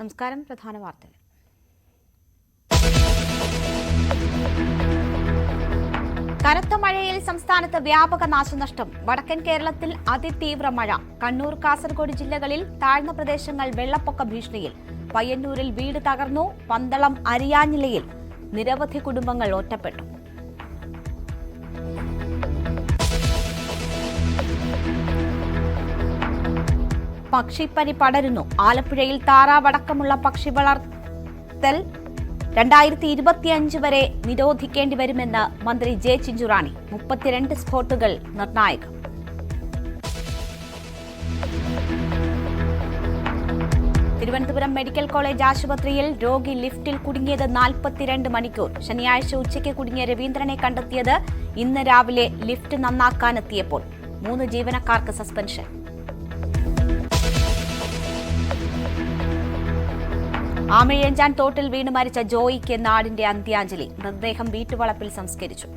നമസ്കാരം. പ്രധാന വാർത്തകൾ. കനത്ത മഴയിൽ സംസ്ഥാനത്ത് വ്യാപക നാശനഷ്ടം. വടക്കൻ കേരളത്തിൽ അതിതീവ്ര മഴ. കണ്ണൂർ, കാസർഗോഡ് ജില്ലകളിൽ താഴ്ന്ന പ്രദേശങ്ങൾ വെള്ളപ്പൊക്ക ഭീഷണിയിൽ. പയ്യന്നൂരിൽ വീട് തകർന്നു. പന്തളം, അരിയാഞ്ഞിലയിൽ നിരവധി കുടുംബങ്ങൾ ഒറ്റപ്പെട്ടു. പക്ഷിപ്പനി പടരുന്നു. ആലപ്പുഴയിൽ താറാവടക്കമുള്ള പക്ഷി വളർത്തൽ 2025 വരെ നിരോധിക്കേണ്ടി വരുമെന്ന് മന്ത്രി ജെ ചിഞ്ചുറാണി. 32 സ്പോട്ടുകൾ നിർണായകം. തിരുവനന്തപുരം മെഡിക്കൽ കോളേജ് ആശുപത്രിയിൽ രോഗി ലിഫ്റ്റിൽ കുടുങ്ങിയത് 42 മണിക്കൂർ. ശനിയാഴ്ച ഉച്ചയ്ക്ക് കുടുങ്ങിയ രവീന്ദ്രനെ കണ്ടെത്തിയത് ഇന്ന് രാവിലെ ലിഫ്റ്റ് നന്നാക്കാനെത്തിയപ്പോൾ. 3 ജീവനക്കാർക്ക് സസ്പെൻഷൻ. ആമയിഴഞ്ചാൻ തോട്ടിൽ വീണ് മരിച്ച ജോയിക്ക് നാടിന്റെ അന്ത്യാഞ്ജലി. മൃതദേഹം വീട്ടുവളപ്പിൽ സംസ്കരിച്ചു.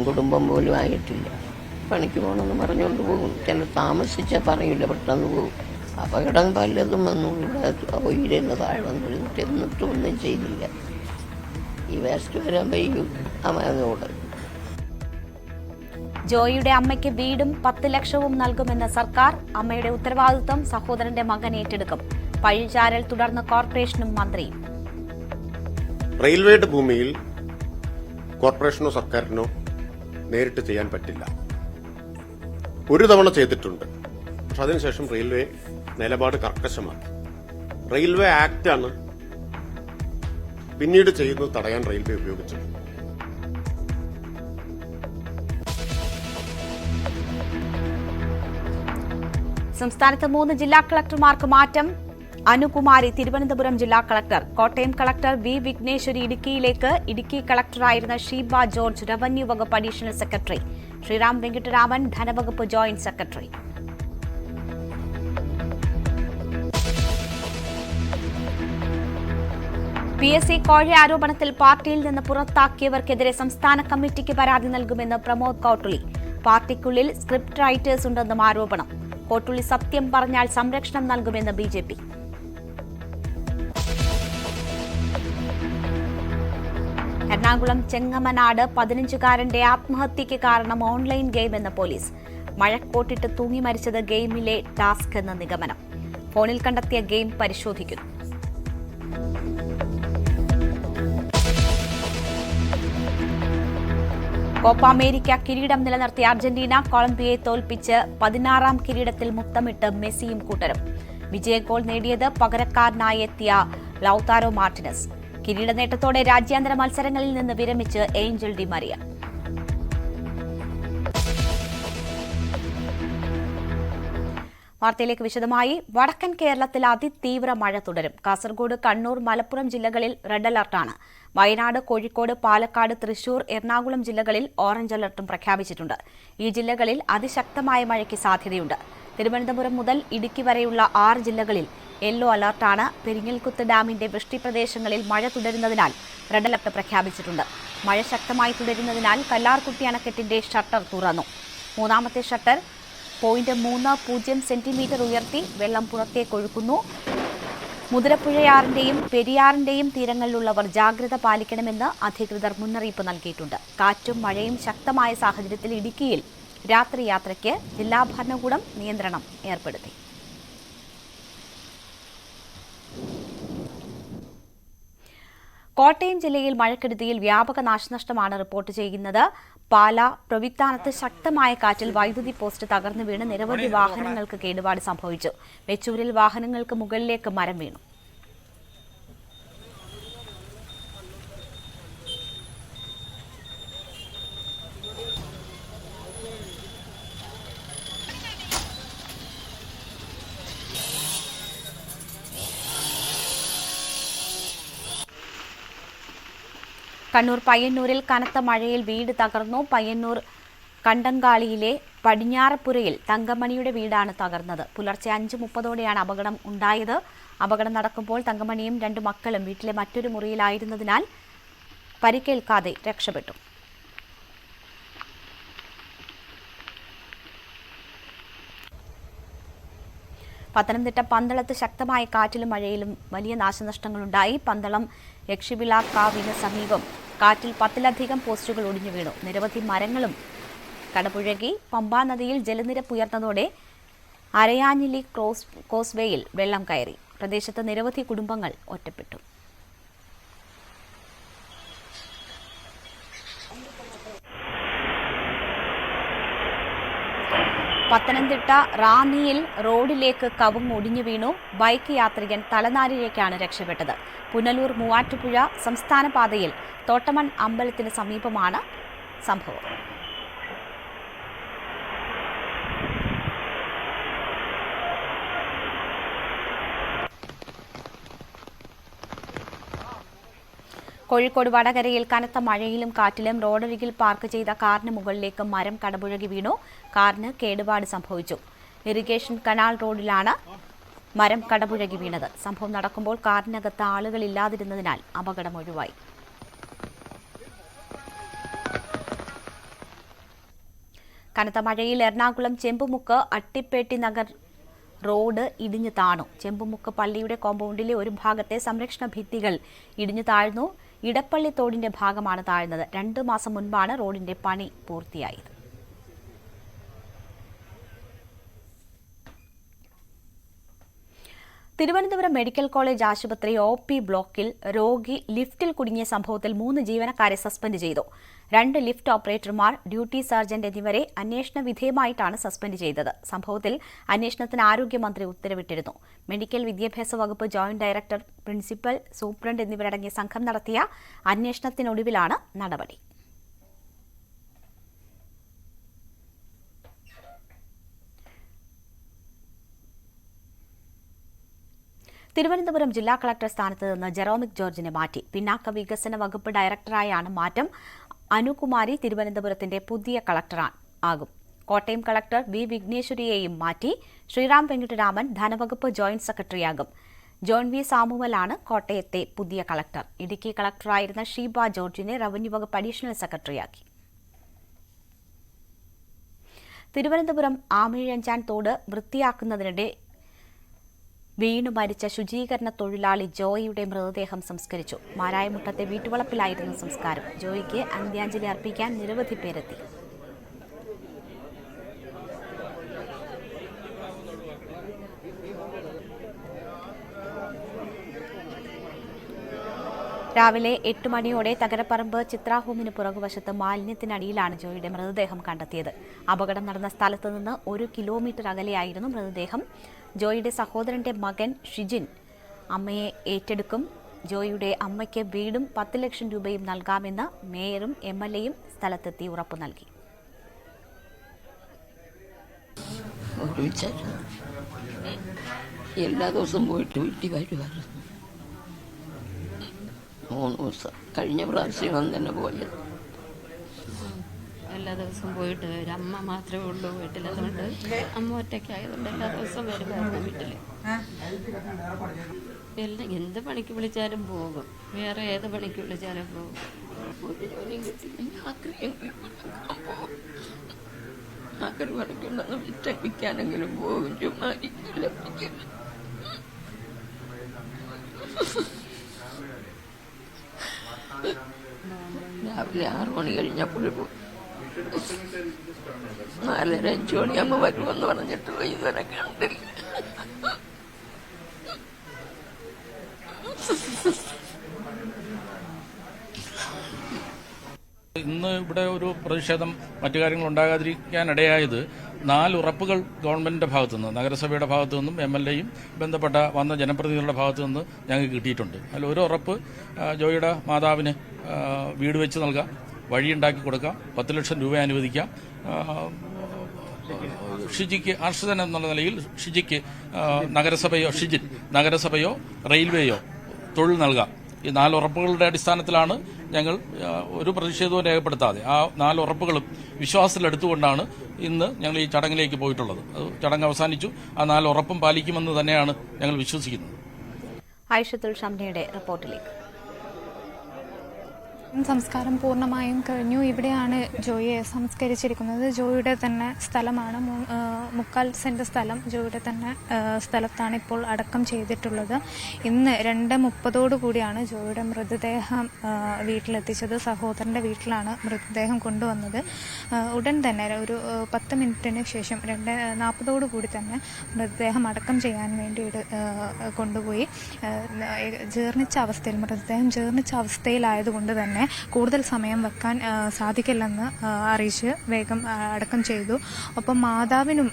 കുടുംബം പോലും ആയിട്ടില്ല. പണിക്ക് പോകണമെന്ന് പറഞ്ഞുകൊണ്ട് പോകും. ചില താമസിച്ചാൽ പറയില്ല, പെട്ടെന്ന് പോകും. അപകടം പലതും വന്നു. ഇവിടെ ഉയരുന്ന താഴെ വന്നു എന്നിട്ടും ഒന്നും ചെയ്തില്ല. ഈ വേസ്റ്റ് വരാൻ വൈകും അമ്മയോട്. ജോയിയുടെ അമ്മയ്ക്ക് വീടും 10 ലക്ഷവും നൽകുമെന്ന് സർക്കാർ. അമ്മയുടെ ഉത്തരവാദിത്വം സഹോദരന്റെ മകൻ ഏറ്റെടുക്കും. പഴിചാരൽ തുടർന്ന് കോർപ്പറേഷനും മന്ത്രിയും. റെയിൽവേയുടെ ഭൂമിയിൽ കോർപ്പറേഷനോ സർക്കാരിനോ നേരിട്ട് ചെയ്യാൻ പറ്റില്ല. ഒരു തവണ ചെയ്തിട്ടുണ്ട്. പക്ഷെ അതിനുശേഷം റെയിൽവേ നിലപാട് കർക്കശമാണ്. റെയിൽവേ ആക്ടാണ് പിന്നീട് ചെയ്യുന്നത് തടയാൻ റെയിൽവേ ഉപയോഗിച്ചത്. സംസ്ഥാനത്ത് 3 ജില്ലാ കളക്ടർമാർക്ക് മാറ്റം. അനുകുമാരി തിരുവനന്തപുരം ജില്ലാ collector. Kottayam collector V Vigneshwari ഇടുക്കിയിലേക്ക്. ഇടുക്കി കളക്ടറായിരുന്ന ഷീബ ജോർജ് റവന്യൂ വകുപ്പ് അഡീഷണൽ സെക്രട്ടറി. ശ്രീറാം വെങ്കിട്ടരാമൻ ധനവകുപ്പ് ജോയിന്റ് സെക്രട്ടറി. PSC കോഴ ആരോപണത്തിൽ പാർട്ടിയിൽ നിന്ന് പുറത്താക്കിയവർക്കെതിരെ സംസ്ഥാന കമ്മിറ്റിക്ക് പരാതി നൽകുമെന്ന് പ്രമോദ് കോട്ടുളി. പാർട്ടിക്കുള്ളിൽ സ്ക്രിപ്റ്റ് റൈറ്റേഴ്സ് ഉണ്ടെന്നും ആരോപണം. കോട്ടുളി സത്യം പറഞ്ഞാൽ സംരക്ഷണം നൽകുമെന്ന് BJP. എറണാകുളം ചെങ്ങമനാട് 15-കാരന്റെ ആത്മഹത്യയ്ക്ക് കാരണം ഓൺലൈൻ ഗെയിം എന്ന് പോലീസ്. മഴക്കോട്ടിട്ട് തൂങ്ങി മരിച്ചത് ഗെയിമിലെ ടാസ്ക് എന്ന നിഗമനം. ഫോണിൽ കണ്ടെത്തിയ ഗെയിം പരിശോധിക്കുന്നു. കോപ്പ അമേരിക്ക കിരീടം നിലനിർത്തിയ അർജന്റീന കൊളംബിയയെ തോൽപ്പിച്ച് 16ാം കിരീടത്തിൽ മുത്തമിട്ട് മെസ്സിയും കൂട്ടരും. വിജയ ഗോൾ നേടിയത് പകരക്കാരനായി എത്തിയ ലൗതാരോ മാർട്ടിനസ്. കിരീട നേട്ടത്തോടെ രാജ്യാന്തര മത്സരങ്ങളിൽ നിന്ന് വിരമിച്ച് ഏഞ്ചൽ ഡി മരിയ. വാർത്തയിലേക്ക് വിശദമായി. വടക്കൻ കേരളത്തിൽ അതിതീവ്ര മഴ തുടരും. കാസർഗോഡ്, കണ്ണൂർ, മലപ്പുറം ജില്ലകളിൽ റെഡ് അലർട്ടാണ്. വയനാട്, കോഴിക്കോട്, പാലക്കാട്, തൃശൂർ, എറണാകുളം ജില്ലകളിൽ ഓറഞ്ച് അലർട്ടും പ്രഖ്യാപിച്ചിട്ടുണ്ട്. ഈ ജില്ലകളിൽ അതിശക്തമായ മഴയ്ക്ക് സാധ്യതയുണ്ട്. തിരുവനന്തപുരം മുതൽ ഇടുക്കി വരെയുള്ള 6 ജില്ലകളിൽ യെല്ലോ അലർട്ടാണ്. പെരിങ്ങൽകുത്ത് ഡാമിന്റെ വൃഷ്ടിപ്രദേശങ്ങളിൽ മഴ തുടരുന്നതിനാൽ റെഡ് അലർട്ട് പ്രഖ്യാപിച്ചിട്ടുണ്ട്. മഴ ശക്തമായി തുടരുന്നതിനാൽ കല്ലാർകുട്ടി അണക്കെട്ടിന്റെ ഷട്ടർ തുറന്നു. 3ാമത്തെ ഷട്ടർ 0.30 സെന്റിമീറ്റർ ഉയർത്തി വെള്ളം പുറത്തേക്കൊഴുക്കുന്നു. മുതിരപ്പുഴയാറിന്റെയും പെരിയാറിന്റെയും തീരങ്ങളിലുള്ളവർ ജാഗ്രത പാലിക്കണമെന്ന് അധികൃതർ മുന്നറിയിപ്പ് നൽകിയിട്ടുണ്ട്. കാറ്റും മഴയും ശക്തമായ സാഹചര്യത്തിൽ ഇടുക്കിയിൽ രാത്രി യാത്രയ്ക്ക് ജില്ലാ ഭരണകൂടം നിയന്ത്രണം ഏർപ്പെടുത്തി. കോട്ടയം ജില്ലയിൽ മഴക്കെടുതിയിൽ വ്യാപക നാശനഷ്ടമാണ് റിപ്പോർട്ട് ചെയ്യുന്നത്. പാല പ്രവിത്താനത്ത് ശക്തമായ കാറ്റിൽ വൈദ്യുതി പോസ്റ്റ് തകർന്നു വീണ് നിരവധി വാഹനങ്ങൾക്ക് കേടുപാട് സംഭവിച്ചു. വെച്ചൂരിൽ വാഹനങ്ങൾക്ക് മുകളിലേക്ക് മരം വീണു. കണ്ണൂർ പയ്യന്നൂരിൽ കനത്ത മഴയിൽ വീട് തകർന്നു. പയ്യന്നൂർ കണ്ടങ്കാളിയിലെ പടിഞ്ഞാറപ്പുരയിൽ തങ്കമണിയുടെ വീടാണ് തകർന്നത്. പുലർച്ചെ 5:30ഓടെയാണ് അപകടം ഉണ്ടായത്. അപകടം നടക്കുമ്പോൾ തങ്കമണിയും 2 മക്കളും വീട്ടിലെ മറ്റൊരു മുറിയിലായിരുന്നതിനാൽ പരിക്കേൽക്കാതെ രക്ഷപ്പെട്ടു. പത്തനംതിട്ട പന്തളത്ത് ശക്തമായ കാറ്റിലും മഴയിലും വലിയ നാശനഷ്ടങ്ങളുണ്ടായി. പന്തളം യക്ഷിവിളാക്കാവിന് സമീപം കാറ്റിൽ 10-ലധികം പോസ്റ്റുകൾ ഒടിഞ്ഞു വീണു. നിരവധി മരങ്ങളും കടപുഴകി. പമ്പാ നദിയിൽ ജലനിരപ്പ് ഉയർന്നതോടെ അരയാഞ്ഞിലി കോസ്വേയിൽ വെള്ളം കയറി. പ്രദേശത്ത് നിരവധി കുടുംബങ്ങൾ ഒറ്റപ്പെട്ടു. പത്തനംതിട്ട റാന്നിയിൽ റോഡിലേക്ക് കവുങ്ങ് ഒടിഞ്ഞു വീണു. ബൈക്ക് യാത്രികൻ തലനാരിഴയ്ക്കാണ് രക്ഷപ്പെട്ടത്. പുനലൂർ മൂവാറ്റുപുഴ സംസ്ഥാന പാതയിൽ തോട്ടമൺ അമ്പലത്തിന് സമീപമാണ് സംഭവം. കോഴിക്കോട് വടകരയിൽ കനത്ത മഴയിലും കാറ്റിലും റോഡരികിൽ പാർക്ക് ചെയ്ത കാറിന് മുകളിലേക്ക് മരം കടപുഴകി വീണു. കാറിന് കേടുപാട് സംഭവിച്ചു. ഇറിഗേഷൻ കനാൽ റോഡിലാണ് മരം കടപുഴകി വീണത്. സംഭവം നടക്കുമ്പോൾ കാറിനകത്ത് ആളുകളില്ലാതിരുന്നതിനാൽ അപകടം ഒഴിവായി. കനത്ത മഴയിൽ എറണാകുളം ചെമ്പുമുക്ക് അട്ടിപ്പേട്ടി നഗർ റോഡ് ഇടിഞ്ഞു താണു. ചെമ്പുമുക്ക് പള്ളിയുടെ കോമ്പൗണ്ടിലെ ഒരു ഭാഗത്തെ സംരക്ഷണ ഭിത്തികൾ ഇടിഞ്ഞു താഴ്ന്നു. ഇടപ്പള്ളി തോടിന്റെ ഭാഗമാണ് താഴ്ന്നത്. 2 മാസം മുൻപാണ് റോഡിന്റെ പണി പൂർത്തിയായത്. തിരുവനന്തപുരം മെഡിക്കൽ കോളേജ് ആശുപത്രി OP ബ്ലോക്കിൽ രോഗി ലിഫ്റ്റിൽ കുടുങ്ങിയ സംഭവത്തിൽ 3 ജീവനക്കാരെ സസ്പെൻഡ് ചെയ്തു. 2 ലിഫ്റ്റ് ഓപ്പറേറ്റർമാർ, ഡ്യൂട്ടി സർജന്റ് എന്നിവരെ അന്വേഷണ വിധേയമായിട്ടാണ് സസ്പെൻഡ് ചെയ്തത്. സംഭവത്തിൽ അന്വേഷണത്തിന് ആരോഗ്യമന്ത്രി ഉത്തരവിട്ടിരുന്നു. മെഡിക്കൽ വിദ്യാഭ്യാസ വകുപ്പ് ജോയിന്റ് ഡയറക്ടർ, പ്രിൻസിപ്പൽ, സൂപ്രണ്ട് എന്നിവരടങ്ങിയ സംഘം നടത്തിയ അന്വേഷണത്തിനൊടുവിലാണ് നടപടി. തിരുവനന്തപുരം ജില്ലാ കളക്ടർ സ്ഥാനത്ത് നിന്ന് ജെറോമിക് ജോർജിനെ മാറ്റി. പിന്നാക്ക വികസന വകുപ്പ് ഡയറക്ടറായാണ് മാറ്റം. അനുകുമാരി തിരുവനന്തപുരത്തിന്റെ പുതിയ കളക്ടർ ആകും. കോട്ടയം കളക്ടർ വി വിഘ്നേശ്വരിയെയും മാറ്റി. ശ്രീറാം വെങ്കിട്ടരാമൻ ധനവകുപ്പ് ജോയിന്റ് സെക്രട്ടറിയാകും. ജോൺ വി സാമുവലാണ് കോട്ടയത്തെ പുതിയ കളക്ടർ. ഇടുക്കി കളക്ടറായിരുന്ന ഷീബ ജോർജിനെ റവന്യൂ വകുപ്പ് അഡീഷണൽ സെക്രട്ടറിയാക്കി. തിരുവനന്തപുരം ആമിഴഞ്ചാൻ തോട് വൃത്തിയാക്കുന്നതിനിടെ വീണു മരിച്ച ശുചീകരണ തൊഴിലാളി ജോയിയുടെ മൃതദേഹം സംസ്കരിച്ചു. മാരായമുട്ടത്തെ വീട്ടുവളപ്പിലായിരുന്നു സംസ്കാരം. ജോയിക്ക് അന്ത്യാഞ്ജലി അർപ്പിക്കാൻ നിരവധി പേരെത്തി. രാവിലെ 8 മണിയോടെ തകരപ്പറമ്പ് ചിത്രാ ഹോമിന് പുറകുവശത്ത് മാലിന്യത്തിനടിയിലാണ് ജോയിയുടെ മൃതദേഹം കണ്ടെത്തിയത്. അപകടം നടന്ന സ്ഥലത്ത് നിന്ന് 1 കിലോമീറ്റർ അകലെയായിരുന്നു മൃതദേഹം. ജോയിയുടെ സഹോദരന്റെ മകൻ ഷിജിൻ അമ്മയെ ഏറ്റെടുക്കും. ജോയിയുടെ അമ്മയ്ക്ക് വീടും 10 ലക്ഷം രൂപയും നൽകാമെന്ന് മേയറും MLAയും സ്ഥലത്തെത്തി ഉറപ്പു നൽകി. എല്ലാ ദിവസവും പോയിട്ട് വീട്ടിൽ വരുമായിരുന്നു. 3 ദിവസം കഴിഞ്ഞ പ്രാവശ്യം തന്നെ പോയത്. എല്ലാ ദിവസവും പോയിട്ട് വരും. അമ്മ മാത്രമേ ഉള്ളൂ വീട്ടിൽ. അതുകൊണ്ട് അമ്മ ഒറ്റയ്ക്കായതുകൊണ്ട് എല്ലാ ദിവസവും വരുമായിരുന്നു വീട്ടിൽ. എല്ലാം എന്ത് പണിക്ക് വിളിച്ചാലും പോകും. വേറെ ഏത് പണിക്ക് വിളിച്ചാലും പോകും. ഒരു ജോലിയും കിട്ടിയില്ലെങ്കിൽ ആക്രി പണിക്കുണ്ടെന്ന് വിറ്റടിക്കാനെങ്കിലും പോകും. ചുമ്മാ രാവിലെ 6 മണി കഴിഞ്ഞപ്പോഴും പോയി. 4:30-5 മണിയാകുമ്പോൾ വരുമെന്ന് പറഞ്ഞിട്ട് പോയി. ഇതുവരെ കണ്ടില്ല. ഇന്ന് ഇവിടെ ഒരു പ്രതിഷേധം മറ്റു കാര്യങ്ങൾ ഉണ്ടാകാതിരിക്കാനിടയായത് 4 ഉറപ്പുകൾ ഗവൺമെന്റിന്റെ ഭാഗത്തുനിന്ന്, നഗരസഭയുടെ ഭാഗത്തു നിന്നും MLAയും ബന്ധപ്പെട്ട വന്ന ജനപ്രതിനിധികളുടെ ഭാഗത്തു നിന്ന് ഞങ്ങൾക്ക് കിട്ടിയിട്ടുണ്ട്. അതിൽ ഒരു ഉറപ്പ് ജോയിയുടെ മാതാവിന് വീട് വെച്ച് നൽകാം, വഴിയുണ്ടാക്കി കൊടുക്കാം, 10 ലക്ഷം രൂപ അനുവദിക്കാം. ഷിജിക്ക് ആശ്രിതൻ എന്നുള്ള നിലയിൽ ഷിജിക്ക് നഗരസഭയോ റെയിൽവേയോ തൊഴിൽ നൽകാം. ഈ 4 ഉറപ്പുകളുടെ അടിസ്ഥാനത്തിലാണ് ഞങ്ങൾ ഒരു പ്രതിഷേധവും രേഖപ്പെടുത്താതെ ആ 4 ഉറപ്പുകളും വിശ്വാസത്തിലെടുത്തുകൊണ്ടാണ് ഇന്ന് ഞങ്ങൾ ഈ ചടങ്ങിലേക്ക് പോയിട്ടുള്ളത്. അത് ചടങ്ങ് അവസാനിച്ചു. ആ 4 ഉറപ്പും പാലിക്കുമെന്ന് തന്നെയാണ് ഞങ്ങൾ വിശ്വസിക്കുന്നത്. ഐഷത്തുൽ ഷംനയുടെ റിപ്പോർട്ടിലേക്ക്. സംസ്കാരം പൂർണ്ണമായും കഴിഞ്ഞു. ഇവിടെയാണ് ജോയിയെ സംസ്കരിച്ചിരിക്കുന്നത്. ജോയിയുടെ തന്നെ സ്ഥലമാണ്. 3/4 സെന്റ് സ്ഥലം ജോയിയുടെ തന്നെ സ്ഥലത്താണ് ഇപ്പോൾ അടക്കം ചെയ്തിട്ടുള്ളത്. ഇന്ന് 2:30 കൂടിയാണ് ജോയിയുടെ മൃതദേഹം വീട്ടിലെത്തിച്ചത്. സഹോദരന്റെ വീട്ടിലാണ് മൃതദേഹം കൊണ്ടുവന്നത്. ഉടൻ തന്നെ ഒരു 10 മിനിറ്റിന് ശേഷം 2:40 കൂടി തന്നെ മൃതദേഹം അടക്കം ചെയ്യാൻ വേണ്ടി കൊണ്ടുപോയി. മൃതദേഹം ജീർണിച്ച അവസ്ഥയിലായതുകൊണ്ട് തന്നെ കൂടുതൽ സമയം വെക്കാൻ സാധിക്കില്ലെന്ന് അറിയിച്ച് വേഗം അടക്കം ചെയ്തു. ഒപ്പം മാതാവിനും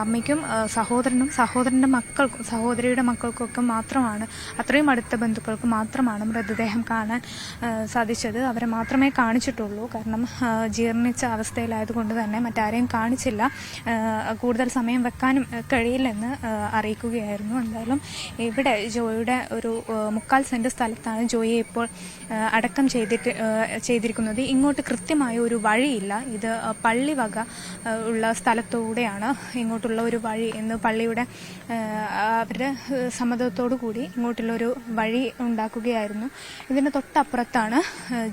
അമ്മയ്ക്കും സഹോദരന്റെ മക്കൾക്കും സഹോദരിയുടെ മക്കൾക്കൊക്കെ മാത്രമാണ്, അത്രയും അടുത്ത ബന്ധുക്കൾക്ക് മാത്രമാണ് മൃതദേഹം കാണാൻ സാധിച്ചത്. അവരെ മാത്രമേ കാണിച്ചിട്ടുള്ളൂ. കാരണം ജീർണിച്ച അവസ്ഥയിലായതുകൊണ്ട് തന്നെ മറ്റാരെയും കാണിച്ചില്ല. കൂടുതൽ സമയം വെക്കാനും കഴിയില്ലെന്ന് അറിയിക്കുകയായിരുന്നു. എന്തായാലും ഇവിടെ ജോയിയുടെ ഒരു 3/4 സെന്റ് സ്ഥലത്താണ് ജോയിയെ ഇപ്പോൾ അടക്കം ചെയ്തിരിക്കുന്നത്. ഇങ്ങോട്ട് കൃത്യമായ ഒരു വഴിയില്ല. ഇത് പള്ളി വക ഉള്ള സ്ഥലത്തൂടെയാണ് ഇങ്ങോട്ടുള്ള ഒരു വഴി എന്ന് പള്ളിയുടെ അവരുടെ സമ്മതത്തോടു കൂടി ഇങ്ങോട്ടുള്ളൊരു വഴി ഉണ്ടാക്കുകയായിരുന്നു. ഇതിന് തൊട്ടപ്പുറത്താണ്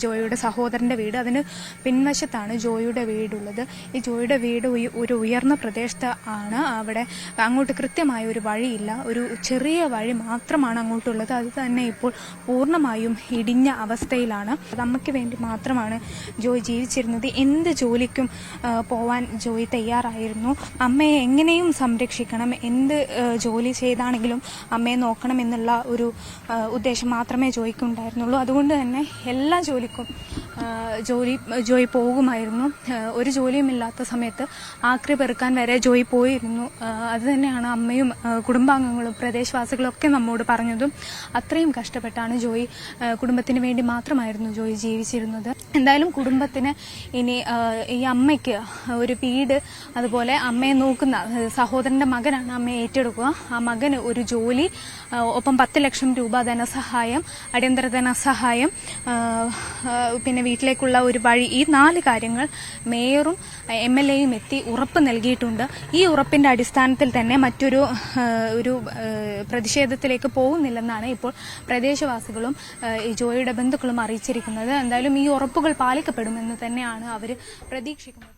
ജോയിയുടെ സഹോദരന്റെ വീട്. അതിന് പിൻവശത്താണ് ജോയിയുടെ വീടുള്ളത്. ഈ ജോയിയുടെ വീട് ഒരു ഉയർന്ന പ്രദേശത്ത് ആണ്. അവിടെ അങ്ങോട്ട് കൃത്യമായ ഒരു വഴിയില്ല. ഒരു ചെറിയ വഴി മാത്രമാണ് അങ്ങോട്ടുള്ളത്. അത് തന്നെ ഇപ്പോൾ പൂർണ്ണമായും ഇടിഞ്ഞ അവസ്ഥയിലാണ്. അമ്മയ്ക്ക് വേണ്ടി മാത്രമാണ് ജോയ് ജീവിച്ചിരുന്നത്. എന്ത് ജോലിക്കും പോവാൻ ജോയ് തയ്യാറായിരുന്നു. അമ്മയെ എങ്ങനെയും സംരക്ഷിക്കണം, എന്ത് ജോലി ചെയ്താണെങ്കിലും അമ്മയെ നോക്കണം എന്നുള്ള ഒരു ഉദ്ദേശം മാത്രമേ ജോയ്ക്ക് ഉണ്ടായിരുന്നുള്ളൂ. അതുകൊണ്ട് തന്നെ എല്ലാ ജോലിക്കും ജോയ് പോകുമായിരുന്നു. ഒരു ജോലിയുമില്ലാത്ത സമയത്ത് ആക്രി പെറുക്കാൻ വരെ ജോയ് പോയിരുന്നു. അത് തന്നെയാണ് അമ്മയും കുടുംബാംഗങ്ങളും പ്രദേശവാസികളും ഒക്കെ നമ്മോട് പറഞ്ഞതും. അത്രയും കഷ്ടപ്പെട്ടാണ് ജോയ് കുടുംബത്തിന് വേണ്ടി മാത്രമായിരുന്നു ജോയ് ജീവിച്ചിരുന്നത്. എന്തായാലും കുടുംബത്തിന് ഇനി ഈ അമ്മയ്ക്ക് ഒരു വീട്, അതുപോലെ അമ്മയെ നോക്കുന്ന സഹോദരന്റെ മകനാണ് അമ്മയെ ഏറ്റെടുക്കുക. ആ മകന് ഒരു ജോലി, ഒപ്പം 10 ലക്ഷം രൂപ ധനസഹായം, അടിയന്തര ധനസഹായം, പിന്നെ വീട്ടിലേക്കുള്ള ഒരു വഴി, ഈ 4 കാര്യങ്ങൾ മേയറും MLAയും എത്തി ഉറപ്പ് നൽകിയിട്ടുണ്ട്. ഈ ഉറപ്പിന്റെ അടിസ്ഥാനത്തിൽ തന്നെ മറ്റൊരു പ്രതിഷേധത്തിലേക്ക് പോകുന്നില്ലെന്നാണ് ഇപ്പോൾ പ്രദേശവാസികളും ജോയിയുടെ ബന്ധുക്കളും അറിയിച്ചിരിക്കുന്നത്. എന്തായാലും ഈ ഉറപ്പുകൾ പാലിക്കപ്പെടുമെന്ന് തന്നെയാണ് അവർ പ്രതീക്ഷിക്കുന്നത്.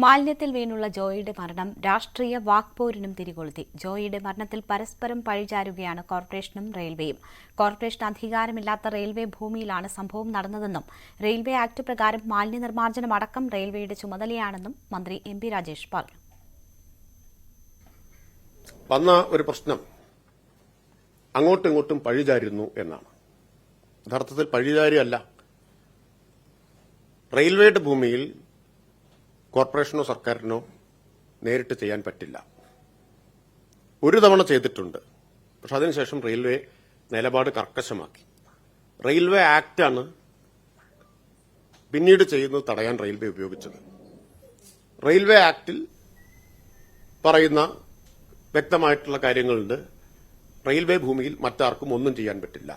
മാലിന്യത്തിൽ വീണുള്ള ജോയിയുടെ മരണം രാഷ്ട്രീയ വാക്പോരിനും തിരികൊളുത്തി. ജോയിയുടെ മരണത്തിൽ പരസ്പരം പഴിചാരുകയാണ് കോർപ്പറേഷനും റെയിൽവേയും. കോർപ്പറേഷൻ അധികാരമില്ലാത്ത റെയിൽവേ ഭൂമിയിലാണ് സംഭവം നടന്നതെന്നും റെയിൽവേ ആക്ട് പ്രകാരം മാലിന്യ നിർമ്മാർജ്ജനം അടക്കം റെയിൽവേയുടെ ചുമതലയാണെന്നും മന്ത്രി MP രാജേഷ് പറഞ്ഞു. വന്ന ഒരു പ്രശ്നം അങ്ങോട്ടും ഇങ്ങോട്ടും പഴിചാരുന്നു എന്നാണ്. യഥാർത്ഥത്തിൽ പഴിചാരിയല്ല. റെയിൽവേയുടെ ഭൂമിയിൽ കോർപ്പറേഷനോ സർക്കാരിനോ നേരിട്ട് ചെയ്യാൻ പറ്റില്ല. ഒരു തവണ ചെയ്തിട്ടുണ്ട്. പക്ഷെ അതിനുശേഷം റെയിൽവേ നിലപാട് കർക്കശമാക്കി. റെയിൽവേ ആക്ടാണ് പിന്നീട് ചെയ്യുന്നത് തടയാൻ റെയിൽവേ ഉപയോഗിച്ചത്. റെയിൽവേ ആക്ടിൽ പറയുന്ന വ്യക്തമായിട്ടുള്ള കാര്യങ്ങളുണ്ട്. റെയിൽവേ ഭൂമിയിൽ മറ്റാർക്കും ഒന്നും ചെയ്യാൻ പറ്റില്ല.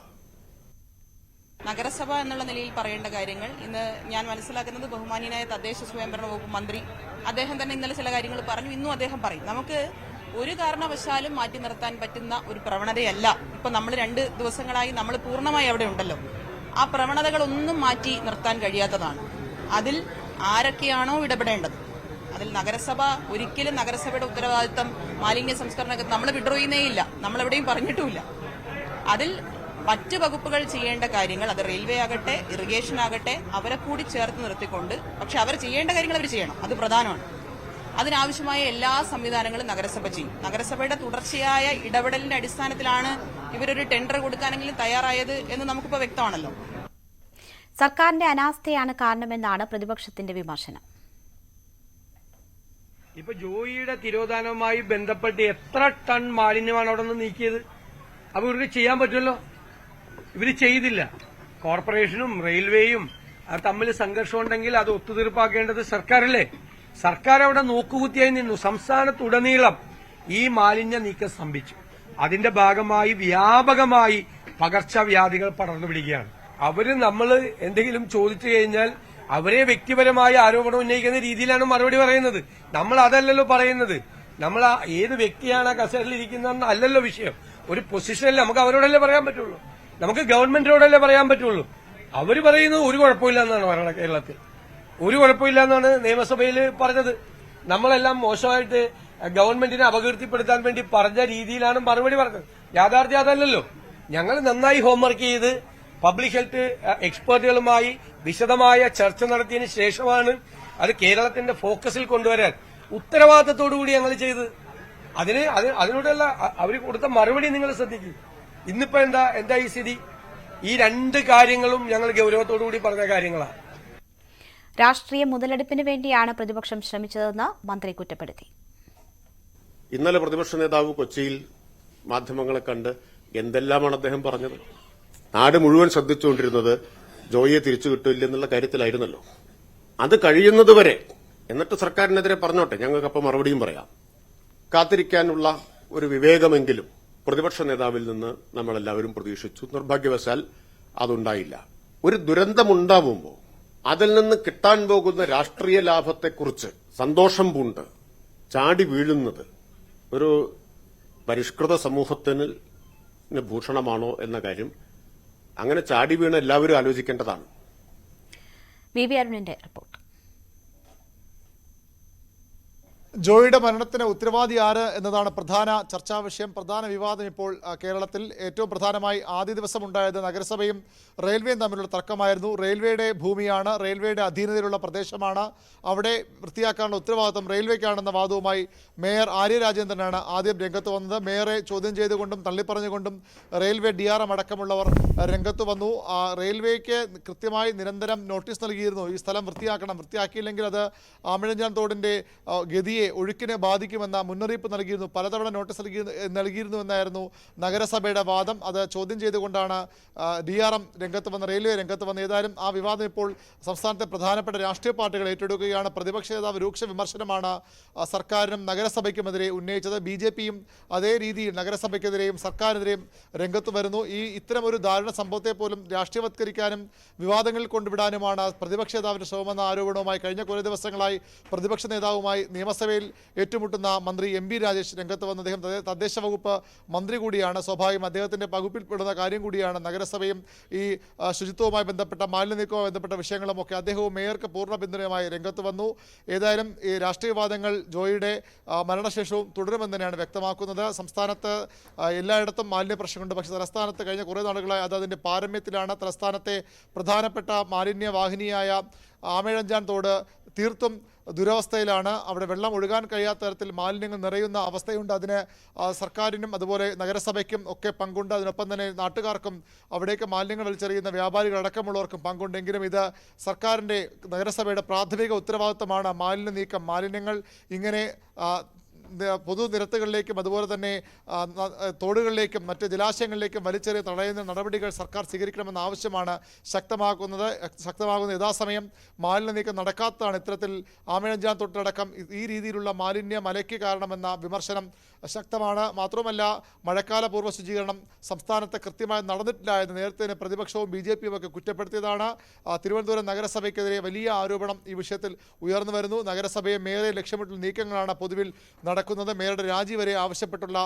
നഗരസഭ എന്നുള്ള നിലയിൽ പറയേണ്ട കാര്യങ്ങൾ ഇന്ന് ഞാൻ മനസ്സിലാക്കുന്നത് ബഹുമാന്യനായ തദ്ദേശ സ്വയംഭരണ വകുപ്പ് മന്ത്രി അദ്ദേഹം തന്നെ ഇന്നലെ ചില കാര്യങ്ങൾ പറഞ്ഞു. ഇന്നും അദ്ദേഹം പറയും. നമുക്ക് ഒരു കാരണവശാലും മാറ്റി നിർത്താൻ പറ്റുന്ന ഒരു പ്രവണതയല്ല. ഇപ്പൊ നമ്മൾ 2 ദിവസങ്ങളായി നമ്മൾ പൂർണ്ണമായി അവിടെ ഉണ്ടല്ലോ. ആ പ്രവണതകളൊന്നും മാറ്റി നിർത്താൻ കഴിയാത്തതാണ്. അതിൽ ആരൊക്കെയാണോ ഇടപെടേണ്ടത്, അതിൽ നഗരസഭ ഒരിക്കലും നഗരസഭയുടെ ഉത്തരവാദിത്തം മാലിന്യ സംസ്കരണ നമ്മൾ വിഡ്രോ ചെയ്യുന്നേയില്ല. നമ്മളെവിടെയും പറഞ്ഞിട്ടുമില്ല. അതിൽ മറ്റ് വകുപ്പുകൾ ചെയ്യേണ്ട കാര്യങ്ങൾ, അത് റെയിൽവേ ആകട്ടെ ഇറിഗേഷൻ ആകട്ടെ, അവരെ കൂടി ചേർത്ത് നിർത്തിക്കൊണ്ട്, പക്ഷെ അവർ ചെയ്യേണ്ട കാര്യങ്ങൾ അവർ ചെയ്യണം. അത് പ്രധാനമാണ്. അതിനാവശ്യമായ എല്ലാ സംവിധാനങ്ങളും നഗരസഭ ചെയ്യും. നഗരസഭയുടെ തുടർച്ചയായ ഇടപെടലിന്റെ അടിസ്ഥാനത്തിലാണ് ഇവരൊരു ടെൻഡർ കൊടുക്കാനെങ്കിലും തയ്യാറായത് എന്ന് നമുക്കിപ്പോൾ വ്യക്തമാണല്ലോ. സർക്കാരിന്റെ അനാസ്ഥയാണ് കാരണമെന്നാണ് പ്രതിപക്ഷത്തിന്റെ വിമർശനം. ഇപ്പൊ ജോയിയുടെ തിരോധാനവുമായി ബന്ധപ്പെട്ട് എത്ര ടൺ മാലിന്യമാണ് അവിടെ നിന്ന് നീക്കിയത്? അപ്പൊ ഇവർക്ക് ചെയ്യാൻ പറ്റുമല്ലോ. ഇവര് ചെയ്തില്ല. കോർപ്പറേഷനും റെയിൽവേയും തമ്മിൽ സംഘർഷം ഉണ്ടെങ്കിൽ അത് ഒത്തുതീർപ്പാക്കേണ്ടത് സർക്കാരല്ലേ? സർക്കാർ അവിടെ നോക്കുകുത്തിയായി നിന്നു. സംസ്ഥാനത്തുടനീളം ഈ മാലിന്യ നീക്കം സ്തംഭിച്ചു. അതിന്റെ ഭാഗമായി വ്യാപകമായി പകർച്ചവ്യാധികൾ പടർന്നു പിടിക്കുകയാണ്. അവര് നമ്മൾ എന്തെങ്കിലും ചോദിച്ചു കഴിഞ്ഞാൽ അവരെ വ്യക്തിപരമായ ആരോപണം ഉന്നയിക്കുന്ന രീതിയിലാണ് മറുപടി പറയുന്നത്. നമ്മൾ അതല്ലല്ലോ പറയുന്നത്. നമ്മൾ ഏത് വ്യക്തിയാണ് ആ കസേരയിൽ ഇരിക്കുന്നതെന്ന് അല്ലല്ലോ വിഷയം. ഒരു പൊസിഷനിൽ നമുക്ക് അവരോടല്ലേ പറയാൻ പറ്റുള്ളൂ. നമുക്ക് ഗവൺമെന്റിനോടല്ലേ പറയാൻ പറ്റുള്ളൂ. അവര് പറയുന്നത് ഒരു കുഴപ്പമില്ല എന്നാണ് പറയുന്നത്. കേരളത്തിൽ ഒരു കുഴപ്പമില്ല എന്നാണ് നിയമസഭയിൽ പറഞ്ഞത്. നമ്മളെല്ലാം മോശമായിട്ട് ഗവൺമെന്റിനെ അപകീർത്തിപ്പെടുത്താൻ വേണ്ടി പറഞ്ഞ രീതിയിലാണ് മറുപടി പറഞ്ഞത്. യാഥാർത്ഥ്യം അതല്ലല്ലോ. ഞങ്ങൾ നന്നായി ഹോംവർക്ക് ചെയ്ത് പബ്ലിക് ഹെൽത്ത് എക്സ്പേർട്ടുകളുമായി വിശദമായ ചർച്ച നടത്തിയതിനു ശേഷമാണ് അത് കേരളത്തിന്റെ ഫോക്കസിൽ കൊണ്ടുവരാൻ ഉത്തരവാദിത്തത്തോടുകൂടി ഞങ്ങൾ ചെയ്ത്. അതിനോടുള്ള അവർ കൊടുത്ത മറുപടി നിങ്ങൾ ശ്രദ്ധിക്കും. ഇന്നിപ്പോ എന്താ ഈ സ്ഥിതി? ഈ രണ്ട് കാര്യങ്ങളും ഞങ്ങൾ ഗൌരവത്തോടുകൂടി പറഞ്ഞ കാര്യങ്ങളാണ്. രാഷ്ട്രീയ മുതലെടുപ്പിന് വേണ്ടിയാണ് പ്രതിപക്ഷം ശ്രമിച്ചതെന്ന് മന്ത്രി കുറ്റപ്പെടുത്തി. ഇന്നലെ പ്രതിപക്ഷ നേതാവ് കൊച്ചിയിൽ മാധ്യമങ്ങളെ കണ്ട് എന്തെല്ലാമാണ് അദ്ദേഹം പറഞ്ഞത്? നാട് മുഴുവൻ ശ്രദ്ധിച്ചുകൊണ്ടിരുന്നത് ജോയിയെ തിരിച്ചു കിട്ടില്ലെന്നുള്ള കാര്യത്തിലായിരുന്നല്ലോ. അത് കഴിയുന്നതുവരെ എന്നിട്ട് സർക്കാരിനെതിരെ പറഞ്ഞോട്ടെ, ഞങ്ങൾക്കപ്പം മറുപടിയും പറയാം. കാത്തിരിക്കാനുള്ള ഒരു വിവേകമെങ്കിലും പ്രതിപക്ഷ നേതാവിൽ നിന്ന് നമ്മളെല്ലാവരും പ്രതീക്ഷിച്ചു. നിർഭാഗ്യവശാൽ അതുണ്ടായില്ല. ഒരു ദുരന്തമുണ്ടാവുമ്പോൾ അതിൽ നിന്ന് കിട്ടാൻ പോകുന്ന രാഷ്ട്രീയ ലാഭത്തെക്കുറിച്ച് സന്തോഷം പൂണ്ട് ചാടി വീഴുന്നത് ഒരു പരിഷ്കൃത സമൂഹത്തിന് ഭൂഷണമാണോ എന്ന കാര്യം അങ്ങനെ ചാടി വീണ എല്ലാവരും ആലോചിക്കേണ്ടതാണ്. വി അരുണിന്റെ റിപ്പോർട്ട്. ജോയിയുടെ മരണത്തിന് ഉത്തരവാദി ആര് എന്നതാണ് പ്രധാന ചർച്ചാ വിഷയം, പ്രധാന വിവാദം. ഇപ്പോൾ കേരളത്തിൽ ഏറ്റവും പ്രധാനമായി ആദ്യ ദിവസം ഉണ്ടായത് നഗരസഭയും റെയിൽവേയും തമ്മിലുള്ള തർക്കമായിരുന്നു. റെയിൽവേയുടെ ഭൂമിയാണ്, റെയിൽവേയുടെ അധീനതയിലുള്ള പ്രദേശമാണ്, അവിടെ വൃത്തിയാക്കാനുള്ള ഉത്തരവാദിത്വം റെയിൽവേക്കാണെന്ന വാദവുമായി മേയർ ആര്യ രാജേന്ദ്രനാണ് ആദ്യം രംഗത്ത് വന്നത്. മേയറെ ചോദ്യം ചെയ്തുകൊണ്ടും തള്ളിപ്പറഞ്ഞുകൊണ്ടും റെയിൽവേ DRM അടക്കമുള്ളവർ രംഗത്ത് വന്നു. റെയിൽവേക്ക് കൃത്യമായി നിരന്തരം നോട്ടീസ് നൽകിയിരുന്നു, ഈ സ്ഥലം വൃത്തിയാക്കണം, വൃത്തിയാക്കിയില്ലെങ്കിൽ അത് ആമിഴഞ്ചാൻ തോടിൻ്റെ ഗതിയെ ഒഴുക്കിനെ ബാധിക്കുമെന്ന മുന്നറിയിപ്പ് നൽകിയിരുന്നു. പലതവണ നോട്ടീസ് നൽകിയിരുന്നുവെന്നായിരുന്നു നഗരസഭയുടെ വാദം. അത് ചോദ്യം ചെയ്തുകൊണ്ടാണ് DRM രംഗത്ത് വന്ന, റെയിൽവേ രംഗത്ത് വന്ന. ഏതായാലും ആ വിവാദം ഇപ്പോൾ സംസ്ഥാനത്തെ പ്രധാനപ്പെട്ട രാഷ്ട്രീയ പാർട്ടികൾ ഏറ്റെടുക്കുകയാണ്. പ്രതിപക്ഷ നേതാവ് രൂക്ഷ വിമർശനമാണ് സർക്കാരിനും നഗരസഭയ്ക്കുമെതിരെ ഉന്നയിച്ചത്. BJPയും അതേ രീതിയിൽ നഗരസഭയ്ക്കെതിരെയും സർക്കാരിനെതിരെയും രംഗത്ത് വരുന്നു. ഇത്തരമൊരു ദാരുണ സംഭവത്തെ പോലും രാഷ്ട്രീയവത്കരിക്കാനും വിവാദങ്ങളിൽ കൊണ്ടുവിടാനുമാണ് പ്രതിപക്ഷ നേതാവിന്റെ ശ്രമമെന്ന ആരോപണവുമായി കഴിഞ്ഞ കുറേ ദിവസങ്ങളായി പ്രതിപക്ഷ നേതാവുമായി നിയമസഭയിൽ ഏറ്റുമുട്ടുന്ന മന്ത്രി MB രാജേഷ് രംഗത്ത് വന്ന. അദ്ദേഹം തദ്ദേശ വകുപ്പ് മന്ത്രി കൂടിയാണ്. സ്വാഭാവികം അദ്ദേഹത്തിന്റെ വകുപ്പിൽപ്പെടുന്ന കാര്യം കൂടിയാണ് നഗരസഭയും ഈ ശുചിത്വവുമായി ബന്ധപ്പെട്ട മാലിന്യ നീക്കവുമായി ബന്ധപ്പെട്ട വിഷയങ്ങളും ഒക്കെ. അദ്ദേഹവും മേയർക്ക് പൂർണ്ണ പിന്തുണയുമായി രംഗത്ത് വന്നു. ഏതായാലും ഈ രാഷ്ട്രീയവാദങ്ങൾ ജോയിയുടെ മരണശേഷവും തുടരുമെന്ന് തന്നെയാണ് വ്യക്തമാക്കുന്നത്. സംസ്ഥാനത്ത് എല്ലായിടത്തും മാലിന്യ പ്രശ്നമുണ്ട്. പക്ഷേ തലസ്ഥാനത്ത് കഴിഞ്ഞ കുറേ നാളുകളായി അത് അതിൻ്റെ പാരമ്യത്തിലാണ്. തലസ്ഥാനത്തെ പ്രധാനപ്പെട്ട മാലിന്യവാഹിനിയായ ആമേഴഞ്ചാൻ തോട് തീർത്തും ദുരവസ്ഥയിലാണ്. അവിടെ വെള്ളം ഒഴുകാൻ കഴിയാത്ത തരത്തിൽ മാലിന്യങ്ങൾ നിറയുന്ന അവസ്ഥയുണ്ട്. അതിന് സർക്കാരിനും അതുപോലെ നഗരസഭയ്ക്കും ഒക്കെ പങ്കുണ്ട്. അതിനൊപ്പം തന്നെ നാട്ടുകാർക്കും അവിടേക്ക് മാലിന്യങ്ങൾ വലിച്ചെറിയുന്ന വ്യാപാരികളടക്കമുള്ളവർക്കും പങ്കുണ്ടെങ്കിലും ഇത് സർക്കാരിൻ്റെ നഗരസഭയുടെ പ്രാഥമിക ഉത്തരവാദിത്തമാണ് മാലിന്യ നീക്കം. മാലിന്യങ്ങൾ ഇങ്ങനെ പൊതുനിരത്തുകളിലേക്കും അതുപോലെ തന്നെ തോടുകളിലേക്കും മറ്റ് ജലാശയങ്ങളിലേക്കും വലിച്ചെറിയ തടയുന്ന നടപടികൾ സർക്കാർ സ്വീകരിക്കണമെന്ന ആവശ്യമാണ് ശക്തമാകുന്ന യഥാസമയം മാലിന്യ നീക്കം നടക്കാത്തതാണ് ഇത്തരത്തിൽ ആമേഴഞ്ചാൻ തൊട്ടടക്കം ഈ രീതിയിലുള്ള മാലിന്യ മലയ്ക്ക് കാരണമെന്ന വിമർശനം ശക്തമാണ്. മാത്രമല്ല മഴക്കാല പൂർവ്വ ശുചീകരണം സംസ്ഥാനത്ത് കൃത്യമായി നടന്നിട്ടില്ല എന്ന് നേരത്തെ തന്നെ പ്രതിപക്ഷവും BJPയും ഒക്കെ കുറ്റപ്പെടുത്തിയതാണ്. തിരുവനന്തപുരം നഗരസഭയ്ക്കെതിരെ വലിയ ആരോപണം ഈ വിഷയത്തിൽ ഉയർന്നു വരുന്നു. നഗരസഭയെ മേയറെ ലക്ഷ്യമിട്ടുള്ള നീക്കങ്ങളാണ് പൊതുവിൽ നടക്കുന്നത്. മേയറുടെ രാജി വരെ ആവശ്യപ്പെട്ടുള്ള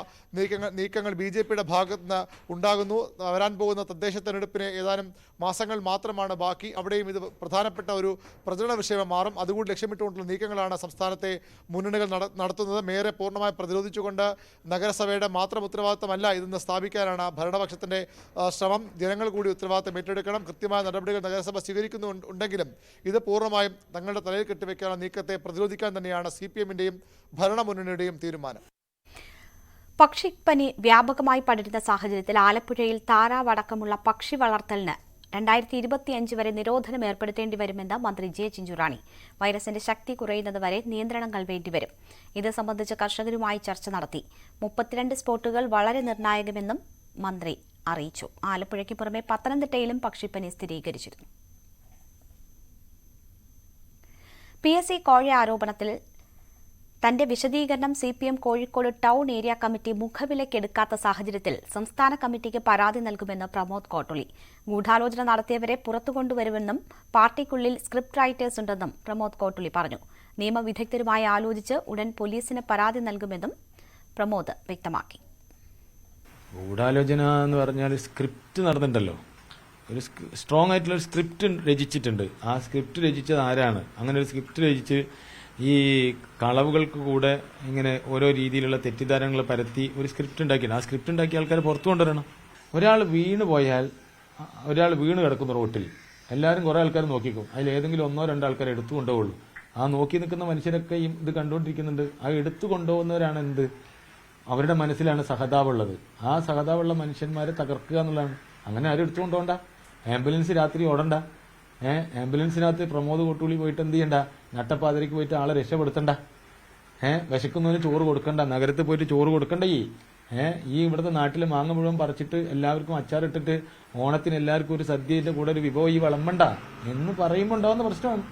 നീക്കങ്ങൾ BJPയുടെ ഭാഗത്ത് നിന്ന് ഉണ്ടാകുന്നു. വരാൻ പോകുന്ന തദ്ദേശ തെരഞ്ഞെടുപ്പിന് ഏതാനും മാസങ്ങൾ മാത്രമാണ് ബാക്കി. അവിടെയും ഇത് പ്രധാനപ്പെട്ട ഒരു പ്രചരണ വിഷയം മാറും. അതുകൂടി ലക്ഷ്യമിട്ടുകൊണ്ടുള്ള നീക്കങ്ങളാണ് സംസ്ഥാനത്തെ മുന്നണികൾ നടത്തുന്നത്. മേയറെ പൂർണ്ണമായി പ്രതിരോധിച്ചുകൊണ്ട് നഗരസഭയുടെ മാത്രം ഉത്തരവാദിത്തമല്ല ഇതെന്ന് സ്ഥാപിക്കാനാണ് ഭരണപക്ഷത്തിന്റെ ശ്രമം. ജനങ്ങൾ കൂടി ഉത്തരവാദിത്തം ഏറ്റെടുക്കണം. കൃത്യമായ നടപടികൾ നഗരസഭ സ്വീകരിക്കുന്നുണ്ടെങ്കിലും ഇത് പൂർണ്ണമായും തങ്ങളുടെ തലയിൽ കെട്ടിവെക്കാനുള്ള നീക്കത്തെ പ്രതിരോധിക്കാൻ തന്നെയാണ് CPMന്റെയും ഭരണമുന്നണിയുടെയും തീരുമാനം. പക്ഷിപ്പനി വ്യാപകമായി പടരുന്ന സാഹചര്യത്തിൽ ആലപ്പുഴയിൽ താറാവടക്കമുള്ള പക്ഷി വളർത്തലിന് 2025 വരെ നിരോധനം ഏർപ്പെടുത്തേണ്ടി വരുമെന്ന് മന്ത്രി J. ചിഞ്ചുറാണി. വൈറസിന്റെ ശക്തി കുറയുന്നതുവരെ നിയന്ത്രണങ്ങൾ വേണ്ടിവരും. ഇത് സംബന്ധിച്ച് കർഷകരുമായി ചർച്ച നടത്തി. 32 സ്പോട്ടുകൾ വളരെ നിർണായകമെന്നും മന്ത്രി അറിയിച്ചു. ആലപ്പുഴയ്ക്ക് പുറമെ പത്തനംതിട്ടയിലും പക്ഷിപ്പനി സ്ഥിരീകരിച്ചിരുന്നു. PSC കോഴ ആരോപണത്തിൽ തന്റെ വിശദീകരണം CPM Kozhikode town area committee മുഖവിലക്കെടുക്കാത്ത സാഹചര്യത്തിൽ സംസ്ഥാന കമ്മിറ്റിക്ക് പരാതി നൽകുമെന്ന് പ്രമോദ് കോട്ടൂളി. ഗൂഢാലോചന നടത്തിയവരെ പുറത്തുകൊണ്ടുവരുമെന്നും പാർട്ടിക്കുള്ളിൽ സ്ക്രിപ്റ്റ് റൈറ്റേഴ്സ് ഉണ്ടെന്നും പ്രമോദ് കോട്ടൂളി പറഞ്ഞു. നിയമവിദഗ്ധരുമായി ആലോചിച്ച് ഉടൻ പോലീസിന് പരാതി നൽകുമെന്നും പ്രമോദ് വ്യക്തമാക്കി. ഗൂഢാലോചന എന്ന് പറഞ്ഞാൽ സ്ക്രിപ്റ്റ് നടന്നിട്ടുണ്ടല്ലോ. ഒരു സ്ട്രോങ് ആയിട്ടുള്ള ഒരു സ്ക്രിപ്റ്റ് രചിച്ചിട്ടുണ്ട്. ആ സ്ക്രിപ്റ്റ് രചിച്ചത് ആരാണ്? അങ്ങനെ ഒരു സ്ക്രിപ്റ്റ് രചിച്ച് ഈ കളവുകൾക്ക് കൂടെ ഇങ്ങനെ ഓരോ രീതിയിലുള്ള തെറ്റിദ്ധാരണകൾ പരത്തി ഒരു സ്ക്രിപ്റ്റ് ഉണ്ടാക്കിയാണ്. ആ സ്ക്രിപ്റ്റ് ഉണ്ടാക്കിയ ആൾക്കാരെ പുറത്തു കൊണ്ടുവരണം. ഒരാൾ വീണ് പോയാൽ, ഒരാൾ വീണ് കിടക്കുന്ന റോട്ടിൽ എല്ലാവരും കുറെ ആൾക്കാർ നോക്കിക്കും. അതിൽ ഏതെങ്കിലും 1-2 ആൾക്കാർ എടുത്തു കൊണ്ടുപോകുള്ളൂ. ആ നോക്കി നിൽക്കുന്ന മനുഷ്യരൊക്കെ ഇത് കണ്ടുകൊണ്ടിരിക്കുന്നുണ്ട്. ആ എടുത്തു കൊണ്ടുപോകുന്നവരാണ് എന്ത്? അവരുടെ മനസ്സിലാണ് സഹതാപുള്ളത്. ആ സഹതാപുള്ള മനുഷ്യന്മാരെ തകർക്കുക എന്നുള്ളതാണ്. അങ്ങനെ ആരും എടുത്തു കൊണ്ടുപോകണ്ട. ആംബുലൻസ് രാത്രി ഓടണ്ട. ആംബുലൻസിനകത്ത് പ്രമോദ് കൊട്ടുള്ളി പോയിട്ട് എന്ത് ചെയ്യണ്ട? നട്ടപ്പാതിരക്ക് പോയിട്ട് ആളെ രക്ഷപ്പെടുത്തണ്ട. വിശക്കുന്നവന് ചോറ് കൊടുക്കണ്ട. നഗരത്തിൽ പോയിട്ട് ചോറ് കൊടുക്കണ്ട. ഈ ഇവിടുത്തെ നാട്ടിലെ മാങ്ങ മുഴുവൻ പറിച്ചിട്ട് എല്ലാവർക്കും അച്ചാറിട്ടിട്ട് ഓണത്തിന് എല്ലാവർക്കും ഒരു സദ്യയുടെ കൂടെ ഒരു വിഭവം ഈ വിളമ്പണ്ട എന്ന് പറയുമ്പോൾ ഉണ്ടാവുന്ന പ്രശ്നമാണ്.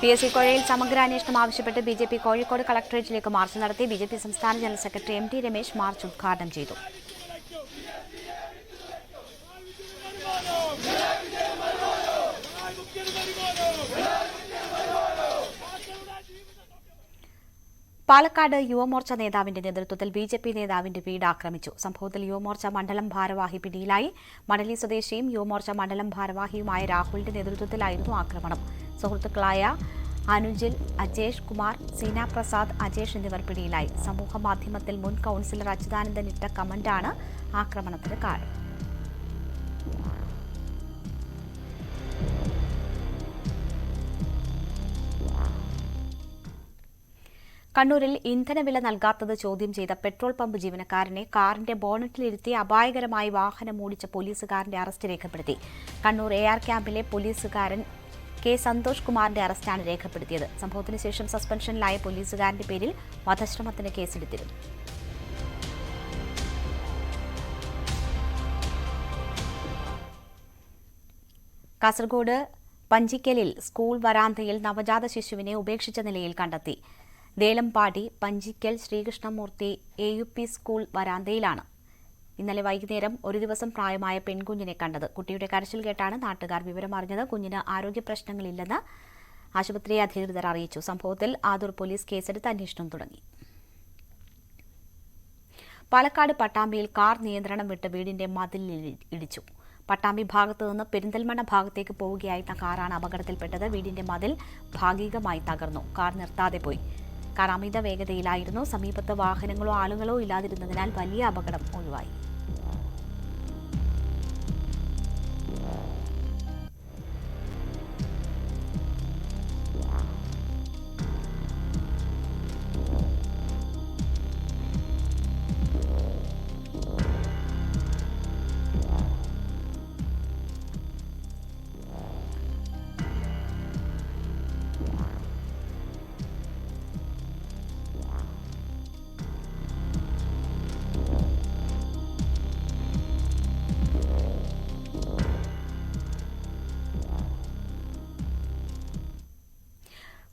PSC കോഴയിൽ സമഗ്ര അന്വേഷണം ആവശ്യപ്പെട്ട് BJP കോഴിക്കോട് കളക്ടറേറ്റിലേക്ക് മാർച്ച് നടത്തി. BJP സംസ്ഥാന general secretary MT Ramesh March ഉദ്ഘാടനം ചെയ്തു. പാലക്കാട് യുവമോർച്ച നേതാവിന്റെ നേതൃത്വത്തിൽ BJP നേതാവിന്റെ വീട് ആക്രമിച്ചു. സംഭവത്തിൽ യുവമോർച്ച മണ്ഡലം ഭാരവാഹി പിടിയിലായി. മണലി സ്വദേശിയും യുവമോർച്ച മണ്ഡലം ഭാരവാഹിയുമായ രാഹുലിന്റെ നേതൃത്വത്തിലായിരുന്നു ആക്രമണം. സുഹൃത്തുക്കളായ അനുജിൽ, അജേഷ് കുമാർ, സീന പ്രസാദ്, അജേഷ് എന്നിവർ പിടിയിലായി. സമൂഹമാധ്യമത്തിൽ മുൻ കൌൺസിലർ അച്യുതാനന്ദൻ ഇട്ട കമന്റാണ് ആക്രമണത്തിന് കാരണം. കണ്ണൂരിൽ ഇന്ധനവില നൽകാത്തത് ചോദ്യം ചെയ്ത പെട്രോൾ പമ്പ് ജീവനക്കാരനെ കാറിന്റെ ബോണറ്റിലിരുത്തി അപായകരമായി വാഹനം ഓടിച്ച പോലീസുകാരന്റെ അറസ്റ്റ് രേഖപ്പെടുത്തി. കണ്ണൂർ AR ക്യാമ്പിലെ പോലീസുകാരൻ K സന്തോഷ് കുമാറിന്റെ അറസ്റ്റാണ് രേഖപ്പെടുത്തിയത്. സംഭവത്തിന് ശേഷം സസ്പെൻഷനിലായ പോലീസുകാരന്റെ പേരിൽ വധശ്രമത്തിന് കേസെടുത്തിരുന്നു. കാസർഗോഡ് പഞ്ചിക്കലിൽ സ്കൂൾ വരാന്തയിൽ നവജാത ശിശുവിനെ ഉപേക്ഷിച്ച നിലയിൽ കണ്ടെത്തി. ദേലമ്പാടി പഞ്ചിക്കൽ ശ്രീകൃഷ്ണമൂർത്തി AUP സ്കൂൾ വരാന്തയിലാണ് ഇന്നലെ വൈകുന്നേരം ഒരു ദിവസം പ്രായമായ പെൺകുഞ്ഞിനെ കണ്ടത്. കുട്ടിയുടെ കരച്ചിൽ കേട്ടാണ് നാട്ടുകാർ വിവരം അറിഞ്ഞത്. കുഞ്ഞിന് ആരോഗ്യ പ്രശ്നങ്ങളില്ലെന്ന് ആശുപത്രി അധികൃതർ അറിയിച്ചു. സംഭവത്തിൽ ആദൂർ പോലീസ് കേസെടുത്ത് അന്വേഷണം തുടങ്ങി. പാലക്കാട് പട്ടാമ്പിയിൽ കാർ നിയന്ത്രണം വിട്ട് വീടിന്റെ മതിലിൽ ഇടിച്ചു. പട്ടാമ്പി ഭാഗത്തു നിന്ന് പെരിന്തൽമണ്ണ ഭാഗത്തേക്ക് പോവുകയായിരുന്ന കാറാണ് അപകടത്തിൽപ്പെട്ടത്. വീടിന്റെ മതിൽ ഭാഗികമായി തകർന്നു. കാർ നിർത്താതെ പോയി. കാർ അമിത വേഗതയിലായിരുന്നു. സമീപത്ത് വാഹനങ്ങളോ ആളുകളോ ഇല്ലാതിരുന്നതിനാൽ വലിയ അപകടം ഒഴിവായി.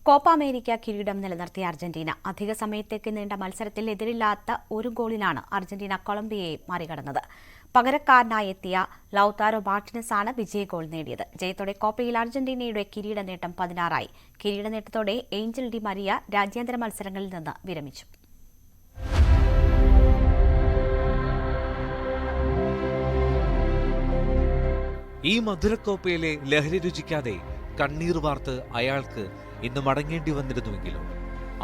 കോപ്പ അമേരിക്ക കിരീടം നിലനിർത്തിയ അർജന്റീന. അധിക സമയത്തേക്ക് നീണ്ട മത്സരത്തിൽ എതിരില്ലാത്ത ഒരു ഗോളിനാണ് അർജന്റീന കൊളംബിയയെ മറികടന്നത്. പകരക്കാരനായി എത്തിയ ലൗതാരോ മാർട്ടിനസാണ് വിജയ ഗോൾ നേടിയത്. ജയത്തോടെ കോപ്പയിൽ അർജന്റീനയുടെ കിരീട നേട്ടം 16ആയി. കിരീട നേട്ടത്തോടെ ഏഞ്ചൽ ഡി മരിയ രാജ്യാന്തര മത്സരങ്ങളിൽ നിന്ന് വിരമിച്ചു. ഈ മധുരക്കോപ്പയിലെ ലഹരി രുചിക്കാതെ കണ്ണീർ വാർത്ത് അയാൾക്ക് ഇന്ന് മടങ്ങേണ്ടി വന്നിരുന്നുവെങ്കിലും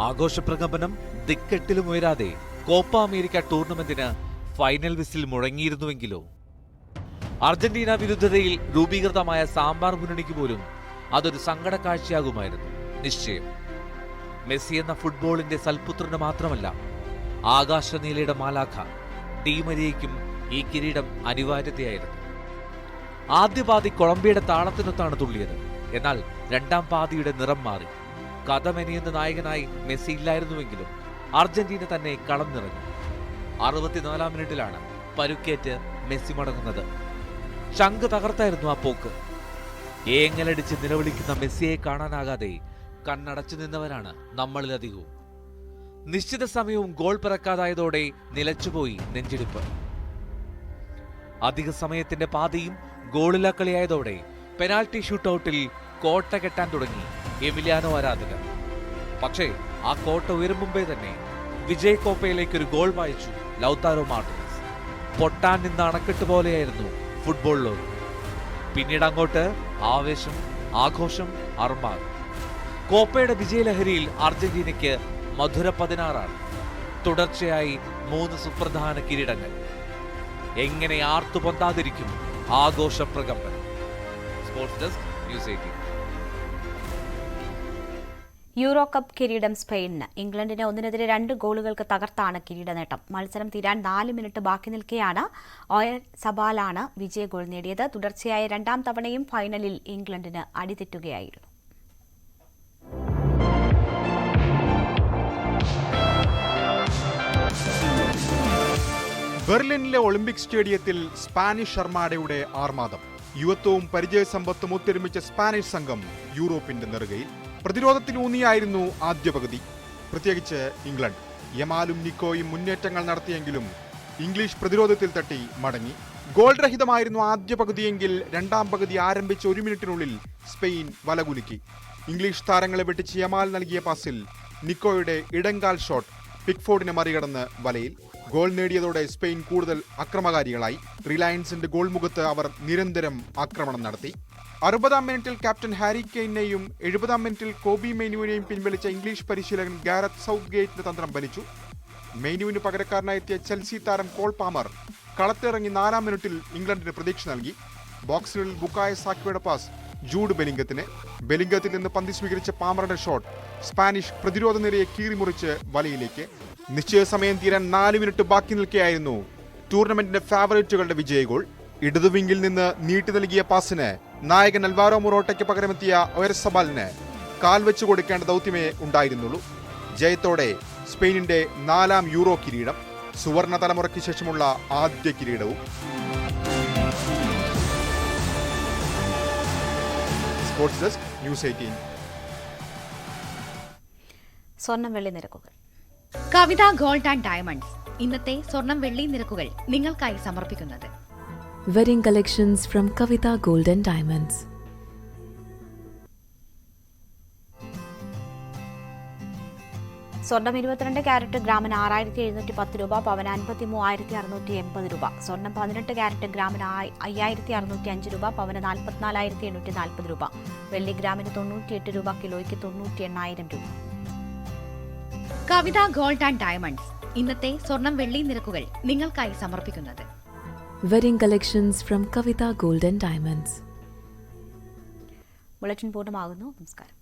ആഘോഷപ്രകമ്പനം ദിക്കെട്ടിലും ഉയരാതെ കോപ്പ അമേരിക്ക ടൂർണമെന്റിന് ഫൈനൽ വിസിൽ മുഴങ്ങിയിരുന്നുവെങ്കിലോ അർജന്റീന വിരുദ്ധതയിൽ രൂപീകൃതമായ സാമ്പാർ മുന്നണിക്ക് പോലും അതൊരു സങ്കട കാഴ്ചയാകുമായിരുന്നു നിശ്ചയം. മെസ്സി എന്ന ഫുട്ബോളിന്റെ സൽപുത്രന് മാത്രമല്ല, ആകാശനീലയുടെ മാലാഖ ഡി മരിയയ്ക്കും ഈ കിരീടം അനിവാര്യതയായിരുന്നു. ആദ്യ പാതി കൊളംബിയയുടെ താളത്തിനൊത്താണ് തുള്ളിയത്. എന്നാൽ രണ്ടാം പാതിയുടെ നിറം മാറി. കഥ മെനയുന്ന നായകനായി മെസ്സി ഇല്ലായിരുന്നുവെങ്കിലും അർജന്റീന തന്നെ കളം നിറഞ്ഞു. 64-ാം മിനിറ്റിലാണ് പരുക്കേറ്റ് മെസ്സി മടങ്ങുന്നത്. ശംഖ് തകർത്തായിരുന്നു ആ പോക്ക്. ഏങ്ങലടിച്ച് നിലവിളിക്കുന്ന മെസ്സിയെ കാണാനാകാതെ കണ്ണടച്ചു നിന്നവരാണ് നമ്മളിലധികവും. നിശ്ചിത സമയവും ഗോൾ പിറക്കാതായതോടെ നിലച്ചുപോയി നെഞ്ചിടിപ്പ്. അധിക സമയത്തിന്റെ പാതിയും ഗോളില്ലാ കളിയായതോടെ പെനാൽറ്റി ഷൂട്ടൌട്ടിൽ കോട്ട കെട്ടാൻ തുടങ്ങി എമിലിയാനോ ആരാധകർ. പക്ഷേ ആ കോട്ട ഉയരും മുമ്പേ തന്നെ വിജയ് കോപ്പയിലേക്ക് ഒരു ഗോൾ വായിച്ചു ലൗതാരോ മാർട്ടിനസ്. പൊട്ടാൻ നിന്ന അണക്കെട്ട് പോലെയായിരുന്നു ഫുട്ബോൾ ലോകം. പിന്നീട് അങ്ങോട്ട് ആവേശം, ആഘോഷം, അർമാദം. കോപ്പയുടെ വിജയലഹരിയിൽ അർജന്റീനയ്ക്ക് മധുര 16 തുടർച്ചയായി 3 സുപ്രധാന കിരീടങ്ങൾ. എങ്ങനെ ആർത്തുപൊന്താതിരിക്കും ആഘോഷ പ്രകമ്പനം. Sports desk, news 18. Euro cup കിരീടം സ്പെയിനിന്. ഇംഗ്ലണ്ടിനെ 1-2 ഗോളുകൾക്ക് തകർത്താണ് കിരീട നേട്ടം. മത്സരം തീരാൻ 4 മിനിറ്റ് ബാക്കി നിൽക്കെയാണ് ഓയർ സബാലാണ് വിജയ ഗോൾ നേടിയത്. തുടർച്ചയായ 2ാം തവണയും ഫൈനലിൽ ഇംഗ്ലണ്ടിന് അടിതെറ്റുകയായിരുന്നു. ബെർലിനിലെ ഒളിമ്പിക് സ്റ്റേഡിയത്തിൽ സ്പാനിഷ് അർമാഡയുടെ ആർമാദം. യുവത്വവും പരിചയസമ്പത്തും ഒത്തൊരുമിച്ച സ്പാനിഷ് സംഘം യൂറോപ്പിന്റെ നെറുകയിൽ. പ്രതിരോധത്തിലൂന്നിയായിരുന്നു ആദ്യ പകുതി, പ്രത്യേകിച്ച് ഇംഗ്ലണ്ട്. യമാലും നിക്കോയും മുന്നേറ്റങ്ങൾ നടത്തിയെങ്കിലും ഇംഗ്ലീഷ് പ്രതിരോധത്തിൽ തട്ടി മടങ്ങി. ഗോൾ രഹിതമായിരുന്നു ആദ്യ പകുതിയെങ്കിൽ 2ാം പകുതി ആരംഭിച്ച 1 മിനിറ്റിനുള്ളിൽ സ്പെയിൻ വലകുലുക്കി. ഇംഗ്ലീഷ് താരങ്ങളെ വെട്ടിച്ച് യമാൽ നൽകിയ പാസിൽ നിക്കോയുടെ ഇടങ്കാൽ ഷോട്ട് പിക്ഫോർഡിനെ മറികടന്ന് വലയിൽ. ഗോൾ നേടിയതോടെ സ്പെയിൻ കൂടുതൽ അക്രമകാരികളായി. റിലയൻസിന്റെ ഗോൾ മുഖത്ത് അവർ നിരന്തരം ആക്രമണം നടത്തി. 60ാം മിനിറ്റിൽ ക്യാപ്റ്റൻ ഹാരി കെയ്നെയും 70ാം മിനിറ്റിൽ കോബി മെയ്നുവിനെയും പിൻവലിച്ച ഇംഗ്ലീഷ് പരിശീലകൻ ഗാരത്ത് സൗത്ത് ഗേറ്റിന്റെ തന്ത്രം ഫലിച്ചു. മെയ്നുവിന് പകരക്കാരനായെത്തിയ ചെൽസി താരം കോൾ പാമർ കളത്തിറങ്ങി 4ാം മിനിറ്റിൽ ഇംഗ്ലണ്ടിന് പ്രതീക്ഷ നൽകി. ബോക്സിനുള്ളിൽ ബുക്കായ സാക്കയുടെ പാസ് ജൂഡ് ബെലിംഗത്തിന്. ബെലിംഗത്തിൽ നിന്ന് പന്തി സ്വീകരിച്ച പാമറുടെ ഷോട്ട് സ്പാനിഷ് പ്രതിരോധ നിരയെ കീറിമുറിച്ച് വലയിലേക്ക്. നിശ്ചയ സമയം തീരാൻ 4 മിനിറ്റ് ബാക്കി നിൽക്കെയായിരുന്നു ടൂർണമെന്റിന്റെ ഫേവറേറ്റുകളുടെ വിജയ ഗോൾ. ഇടതുവിംഗിൽ നിന്ന് നീട്ടി നൽകിയ പാസിന് നായകൻ അൽവാരോ മൊറോട്ടയ്ക്ക് പകരമെത്തിയ ഒയർസബാലിന് കാൽ വെച്ചു കൊടുക്കേണ്ട ദൗത്യമേ ഉണ്ടായിരുന്നുള്ളൂ. ജയത്തോടെ സ്പെയിനിന്റെ 4ാം യൂറോ കിരീടം, സുവർണ തലമുറയ്ക്ക് ശേഷമുള്ള ആദ്യ കിരീടവും. Sports desk, news 18. സ്വർണം വെള്ളി നിരക്കുകൾ. കവിത ഗോൾഡ് ആൻഡ് ഡയമണ്ട്സ് ഇന്നത്തെ സ്വർണം വെള്ളി നിരക്കുകൾ നിങ്ങൾക്കായി സമർപ്പിക്കുന്നത് wedding collections from Kavitha gold and diamonds. സ്വർണം 22 ക്യാരറ്റ് ഗ്രാമിന് 6710 രൂപ, പവന് 53,680 രൂപ. സ്വർണം 18 ക്യാരറ്റ് ഗ്രാമിന് 5,605 രൂപ, പവന് 44,840 രൂപ. വെള്ളി ഗ്രാമിന് 98 രൂപ, കിലോയ്ക്ക് 98,000 രൂപ. കവിത ഗോൾഡ് ആൻഡ് ഡയമണ്ട്സ് ഇന്നത്തെ സ്വർണം വെള്ളി നിരക്കുകൾ നിങ്ങൾക്കായി സമർപ്പിക്കുന്നത് wedding collections from Kavitha gold and diamonds. Bulletin പൂർണ്ണമാകുന്നു. നമസ്കാരം.